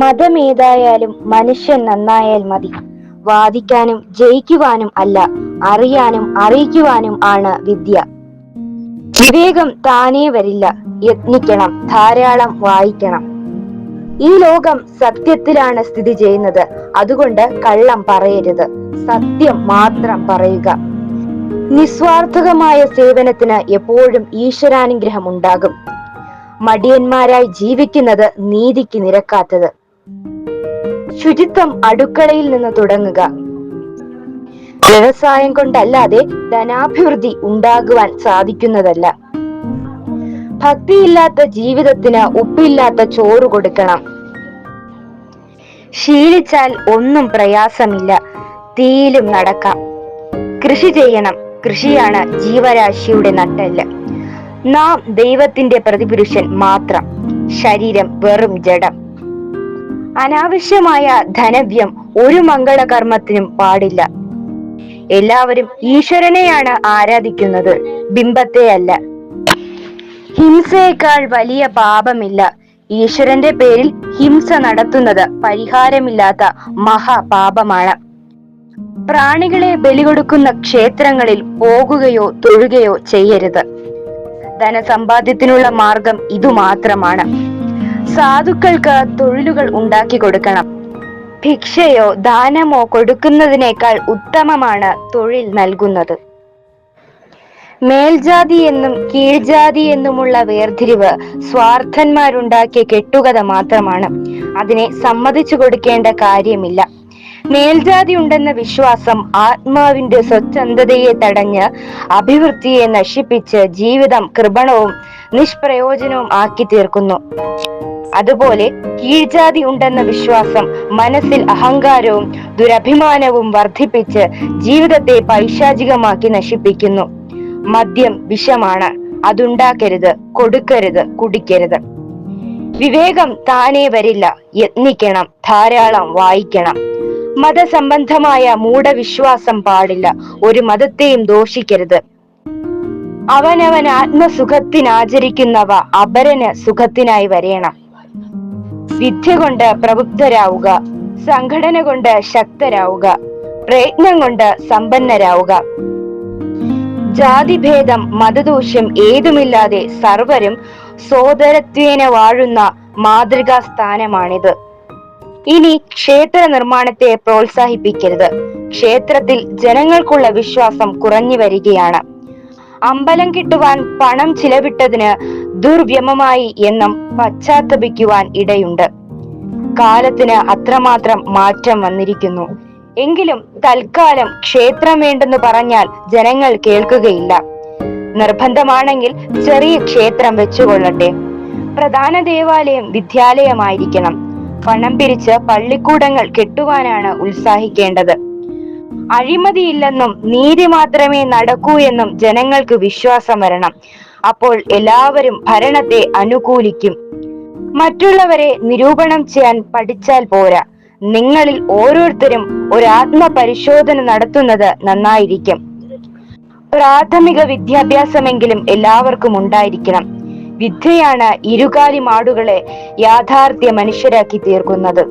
മതമേതായാലും മനുഷ്യൻ നന്നായാൽ മതി. വാദിക്കാനും ജയിക്കുവാനും അല്ല, അറിയാനും അറിയിക്കുവാനും ആണ് വിദ്യ. വിവേകം താനേ വരില്ല, യത്നിക്കണം, ധാരാളം വായിക്കണം. ഈ ലോകം സത്യത്തിലാണ് സ്ഥിതി ചെയ്യുന്നത്. അതുകൊണ്ട് കള്ളം പറയരുത്, സത്യം മാത്രം പറയുക. നിസ്വാർത്ഥകമായ സേവനത്തിന് എപ്പോഴും ഈശ്വരാനുഗ്രഹം ഉണ്ടാകും. മടിയന്മാരായി ജീവിക്കുന്നത് നീതിക്ക് നിരക്കാത്തത്. ശുചിത്വം അടുക്കളയിൽ നിന്ന് തുടങ്ങുക. വ്യവസായം കൊണ്ടല്ലാതെ ധനാഭിവൃദ്ധി ഉണ്ടാകുവാൻ സാധിക്കുന്നതല്ല. ഭക്തിയില്ലാത്ത ജീവിതത്തിന് ഉപ്പില്ലാത്ത ചോറ് കൊടുക്കണം. ശീലിച്ചാൽ ഒന്നും പ്രയാസമില്ല, തീയിലും നടക്കാം. കൃഷി ചെയ്യണം, കൃഷിയാണ് ജീവരാശിയുടെ നട്ടെല്ല്. നാം ദൈവത്തിന്റെ പ്രതിപുരുഷൻ മാത്രം, ശരീരം വെറും ജഡം. അനാവശ്യമായ ധനവ്യം ഒരു മംഗളകർമ്മത്തിനും പാടില്ല. എല്ലാവരും ഈശ്വരനെയാണ് ആരാധിക്കുന്നത്, ബിംബത്തെയല്ല. ഹിംസയേക്കാൾ വലിയ പാപമില്ല. ഈശ്വരന്റെ പേരിൽ ഹിംസ നടത്തുന്നത് പരിഹാരമില്ലാത്ത മഹാപാപമാണ്. പ്രാണികളെ ബലികൊടുക്കുന്ന ക്ഷേത്രങ്ങളിൽ പോകുകയോ തൊഴുകയോ ചെയ്യരുത്. ധനസമ്പാദ്യത്തിനുള്ള മാർഗം ഇതുമാത്രമാണ്. സാധുക്കൾക്ക് തൊഴിലുകൾ ഉണ്ടാക്കി കൊടുക്കണം. ഭിക്ഷയോ ദാനമോ കൊടുക്കുന്നതിനേക്കാൾ ഉത്തമമാണ് തൊഴിൽ നൽകുന്നത്. മേൽജാതി എന്നും കീഴ്ജാതി എന്നുമുള്ള വേർതിരിവ് സ്വാർത്ഥന്മാരുണ്ടാക്കിയ കെട്ടുകഥ മാത്രമാണ്. അതിനെ സമ്മതിച്ചു കൊടുക്കേണ്ട കാര്യമില്ല. മേൽജാതി ഉണ്ടെന്ന വിശ്വാസം ആത്മാവിന്റെ സ്വച്ഛന്തതയെ തടഞ്ഞ് അഭിവൃദ്ധിയെ നശിപ്പിച്ച് ജീവിതം കൃപണവും നിഷ്പ്രയോജനവും ആക്കി തീർക്കുന്നു. അതുപോലെ കീഴ്ജാതി ഉണ്ടെന്ന വിശ്വാസം മനസ്സിൽ അഹങ്കാരവും ദുരഭിമാനവും വർദ്ധിപ്പിച്ച് ജീവിതത്തെ പൈശാചികമാക്കി നശിപ്പിക്കുന്നു. മദ്യം വിഷമാണ്, അതുണ്ടാക്കരുത്, കൊടുക്കരുത്, കുടിക്കരുത്. വിവേകം താനേ വരില്ല, യത്നിക്കണം, ധാരാളം വായിക്കണം. മതസംബന്ധമായ മൂഢവിശ്വാസം പാടില്ല, ഒരു മതത്തെയും ദോഷിക്കരുത്. അവനവൻ ആത്മസുഖത്തിനാചരിക്കുന്നവ അപരന് സുഖത്തിനായി വരേണം. വിദ്യ കൊണ്ട് പ്രബുദ്ധരാവുക, സംഘടന കൊണ്ട് ശക്തരാവുക, പ്രയത്നം കൊണ്ട് സമ്പന്നരാവുക. ജാതിഭേദം മതദൂഷ്യം ഏതുമില്ലാതെ സർവരും സോദരത്വേന വാഴുന്ന മാതൃകാ സ്ഥാനമാണിത്. ഇനി ക്ഷേത്ര നിർമ്മാണത്തെ പ്രോത്സാഹിപ്പിക്കരുത്. ക്ഷേത്രത്തിൽ ജനങ്ങൾക്കുള്ള വിശ്വാസം കുറഞ്ഞു വരികയാണ്. അമ്പലം കിട്ടുവാൻ പണം ചിലവിട്ടതിന് ദുർവ്യമമായി എന്നും പശ്ചാത്തപിക്കുവാൻ ഇടയുണ്ട്. കാലത്തിന് അത്രമാത്രം മാറ്റം വന്നിരിക്കുന്നു. എങ്കിലും തൽക്കാലം ക്ഷേത്രം വേണ്ടെന്ന് പറഞ്ഞാൽ ജനങ്ങൾ കേൾക്കുകയില്ല. നിർബന്ധമാണെങ്കിൽ ചെറിയ ക്ഷേത്രം വെച്ചുകൊള്ളട്ടെ. പ്രധാന ദേവാലയം വിദ്യാലയമായിരിക്കണം. പണം പിരിച്ച് പള്ളിക്കൂടങ്ങൾ കെട്ടുവാനാണ് ഉത്സാഹിക്കേണ്ടത്. അഴിമതിയില്ലെന്നും നീതി മാത്രമേ നടക്കൂ എന്നും ജനങ്ങൾക്ക് വിശ്വാസം വരണം. അപ്പോൾ എല്ലാവരും ഭരണത്തെ അനുകൂലിക്കും. മറ്റുള്ളവരെ നിരൂപണം ചെയ്യാൻ പഠിച്ചാൽ പോരാ, നിങ്ങളിൽ ഓരോരുത്തരും ഒരു ആത്മപരിശോധന നടത്തുന്നത് നന്നായിരിക്കും. പ്രാഥമിക വിദ്യാഭ്യാസമെങ്കിലും എല്ലാവർക്കും ഉണ്ടായിരിക്കണം. വിദ്യയാണ് ഇരുകാലി മാടുകളെ യാഥാർത്ഥ്യ മനുഷ്യരാക്കി തീർക്കുന്നത്.